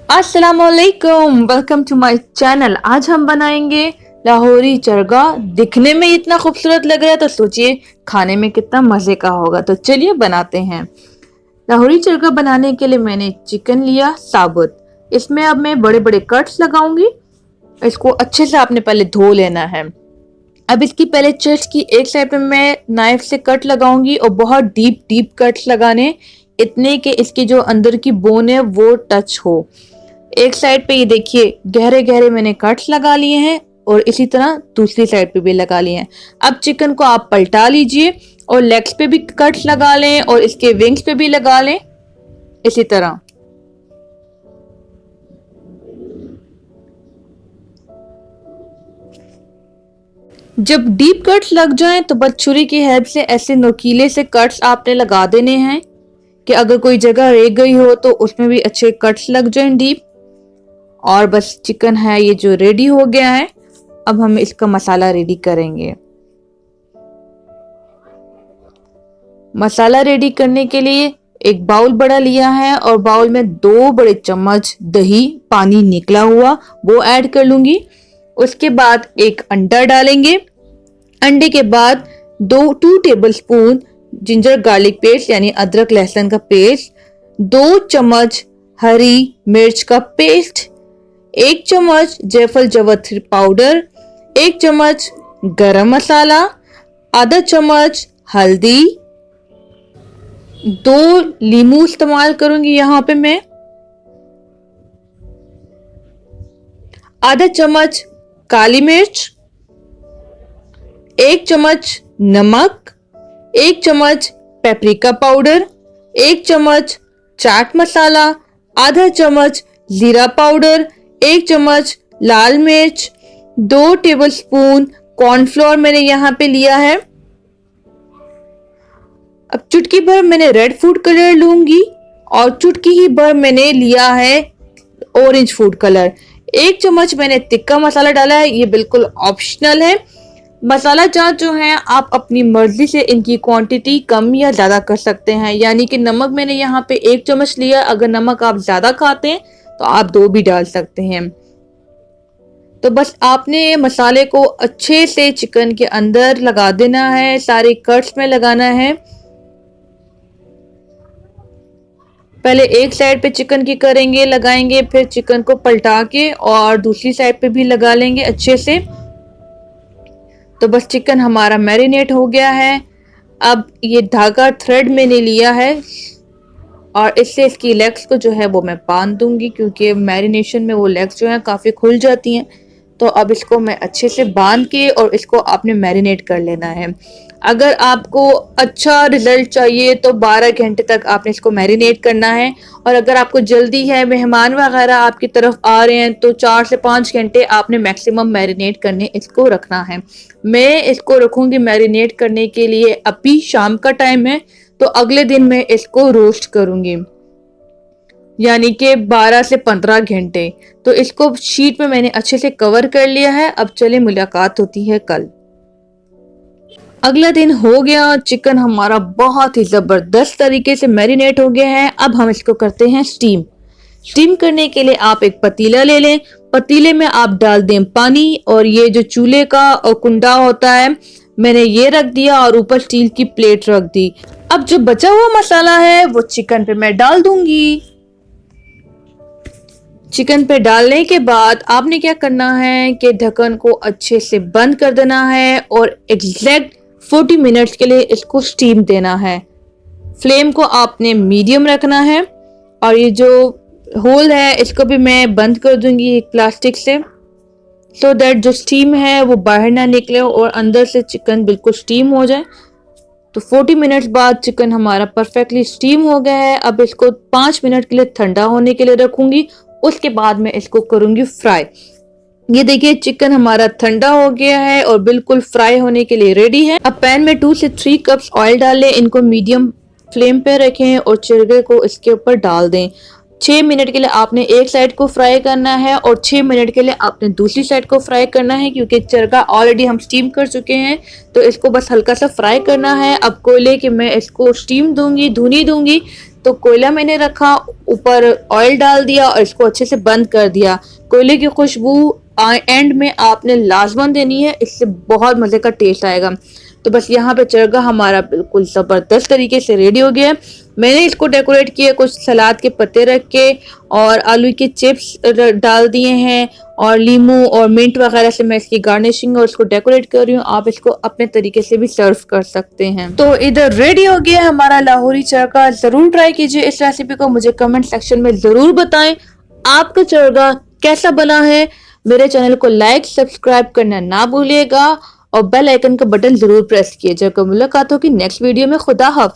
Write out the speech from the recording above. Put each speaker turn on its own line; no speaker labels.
अस्सलामुअलैकुम, welcome to my channel. आज हम बनाएंगे लाहौरी चरगा। दिखने में इतना खूबसूरत लग रहा है तो सोचिए खाने में कितना मज़े का होगा। तो चलिए बनाते हैं। लाहौरी चरगा बनाने के लिए मैंने चिकन लिया साबुत। इसमें अब मैं बड़े बड़े कट्स लगाऊंगी। इसको अच्छे से आपने पहले धो लेना है। अब इसकी पहले चेस्ट की एक साइड पे मैं नाइफ से कट लगाऊंगी और बहुत डीप डीप कट्स लगाने, इतने कि इसके जो अंदर की बोन है वो टच हो। एक साइड पे ये देखिए गहरे गहरे मैंने कट्स लगा लिए हैं और इसी तरह दूसरी साइड पे भी लगा लिए हैं। अब चिकन को आप पलटा लीजिए और लेग्स पे भी कट्स लगा लें और इसके विंग्स पे भी लगा लें इसी तरह। जब डीप कट्स लग जाएं तो बस छुरी की हेल्प से ऐसे नोकीले से कट्स आपने लगा देने हैं कि अगर कोई जगह रह गई हो तो उसमें भी अच्छे कट्स लग जाएं डीप। और बस चिकन है ये जो रेडी हो गया है। अब हम इसका मसाला रेडी करेंगे। मसाला रेडी करने के लिए एक बाउल बड़ा लिया है और बाउल में 2 बड़े चम्मच दही पानी निकला हुआ वो ऐड कर लूंगी। उसके बाद एक अंडा डालेंगे। अंडे के बाद 2 table spoon ginger garlic paste यानी अदरक लहसुन का पेस्ट, 2 चम्मच हरी मिर्च का पेस्ट, 1 चम्मच जायफल जवित्री पाउडर, 1 चम्मच गरम मसाला, आधा चम्मच हल्दी, 2 लीमू इस्तेमाल करूंगी यहाँ पे मैं, आधा चम्मच काली मिर्च, 1 चम्मच नमक, 1 चम्मच पेपरिका पाउडर, 1 चम्मच चाट मसाला, आधा चम्मच जीरा पाउडर, 1 चम्मच लाल मिर्च, 2 टेबलस्पून कॉर्नफ्लोर मैंने यहाँ पे लिया है। अब चुटकी भर मैंने रेड फूड कलर लूंगी और चुटकी ही भर मैंने लिया है ऑरेंज फूड कलर। 1 चम्मच मैंने तिक्का मसाला डाला है, ये बिल्कुल ऑप्शनल है। मसाला चाट जो है आप अपनी मर्जी से इनकी क्वांटिटी कम या ज़्यादा कर सकते हैं। यानी कि नमक मैंने यहाँ पे 1 चम्मच लिया, अगर नमक आप ज़्यादा खाते हैं तो आप 2 भी डाल सकते हैं। तो बस आपने मसाले को अच्छे से चिकन के अंदर लगा देना है, सारे कट्स में लगाना है। पहले एक साइड पे चिकन की करेंगे लगाएंगे, फिर चिकन को पलटा के और दूसरी साइड पे भी लगा लेंगे अच्छे से। तो बस चिकन हमारा मैरिनेट हो गया है। अब ये धागा थ्रेड मैंने लिया है और इससे इसकी लेग्स को जो है वो मैं बांध दूंगी, क्योंकि मैरिनेशन में वो लेग्स जो है काफ़ी खुल जाती हैं। तो अब इसको मैं अच्छे से बांध के और इसको आपने मैरिनेट कर लेना है। अगर आपको अच्छा रिजल्ट चाहिए तो 12 घंटे तक आपने इसको मैरिनेट करना है, और अगर आपको जल्दी है, मेहमान वगैरह आपकी तरफ आ रहे हैं, तो 4 से 5 घंटे आपने मैक्सिमम मैरिनेट करने इसको रखना है। मैं इसको रखूँगी मैरिनेट करने के लिए, अभी शाम का टाइम है तो अगले दिन मैं इसको रोस्ट करूँगी, यानी कि 12 से 15 घंटे। तो इसको शीट में मैंने अच्छे से कवर कर लिया है। अब चले मुलाकात होती है कल। अगला दिन हो गया, चिकन हमारा बहुत ही ज़बरदस्त तरीके से मैरिनेट हो गया है। अब हम इसको करते हैं स्टीम। स्टीम करने के लिए आप एक पतीला ले लें। पतीले में आप डाल दें पानी, और ये जो चूल्हे का कुंडा होता है मैंने ये रख दिया और ऊपर स्टील की प्लेट रख दी। अब जो बचा हुआ मसाला है वो चिकन पे मैं डाल दूंगी। चिकन पे डालने के बाद आपने क्या करना है कि ढक्कन को अच्छे से बंद कर देना है और एग्जैक्ट 40 मिनट्स के लिए इसको स्टीम देना है। फ्लेम को आपने मीडियम रखना है और ये जो होल है इसको भी मैं बंद कर दूंगी एक प्लास्टिक से, सो दैट जो स्टीम है वो बाहर ना निकले और अंदर से चिकन बिल्कुल स्टीम हो जाए। तो 40 मिनट्स बाद चिकन हमारा परफेक्टली स्टीम हो गया है। अब इसको 5 मिनट के लिए ठंडा होने के लिए रखूंगी, उसके बाद मैं इसको करूंगी फ्राई। ये देखिए चिकन हमारा ठंडा हो गया है और बिल्कुल फ्राई होने के लिए रेडी है। अब पैन में 2 से 3 कप्स ऑयल डाल लें, इनको मीडियम फ्लेम पे रखें और चिरगे को इसके ऊपर डाल दें। 6 मिनट के लिए आपने एक साइड को फ्राई करना है और 6 मिनट के लिए आपने दूसरी साइड को फ्राई करना है, क्योंकि चरगा ऑलरेडी हम स्टीम कर चुके हैं तो इसको बस हल्का सा फ्राई करना है। अब कोयले के मैं इसको स्टीम दूंगी, धुनी दूंगी तो कोयला मैंने रखा, ऊपर ऑयल डाल दिया और इसको अच्छे से बंद कर दिया। कोयले की खुशबू एंड में आपने लाजमन देनी है, इससे बहुत मजे का टेस्ट आएगा। तो बस यहाँ पे चरगा हमारा बिल्कुल जबरदस्त तरीके से रेडी हो गया है। मैंने इसको डेकोरेट किया कुछ सलाद के पत्ते रख के और आलू के चिप्स डाल दिए हैं और लीमू और मिंट वगैरह से मैं इसकी गार्निशिंग और इसको डेकोरेट कर रही हूँ। आप इसको अपने तरीके से भी सर्व कर सकते हैं। तो इधर रेडी हो गया हमारा लाहौरी चरगा। जरूर ट्राई कीजिए इस रेसिपी को, मुझे कमेंट सेक्शन में जरूर बताएं आपका चरगा कैसा बना है। मेरे चैनल को लाइक सब्सक्राइब करना ना भूलिएगा और बेल आइकन का बटन जरूर प्रेस कीजिएगा। मुलाकात होगी नेक्स्ट वीडियो में। खुदा हाफिज़।